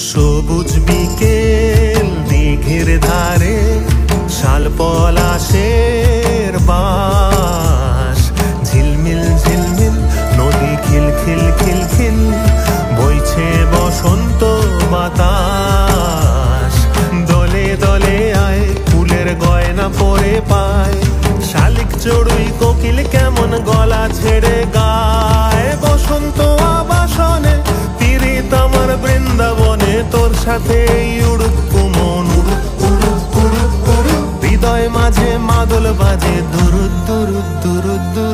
সবুজ বিকেল দিঘির ধারে শাল পলাশের বাঁশ, ঝিলমিল ঝিলমিল নদী খিলখিল খিলখিল বইছে বসন্ত বাতাস। দলে দলে আয় ফুলের গয়না পরে পায়, শালিক চড়ুই কোকিল কেমন গলা ছেড়ে গায়। বসন্ত আবাসনে তিরিত আমার বৃন্দাবনে, তোর সাথে উড়ুক কুমন উড়ুক উড়ুক উড়ুক উড়ুক, হৃদয় মাঝে মাদল বাজে দুরুদ দুরুদ দুরুদ দুরুদ।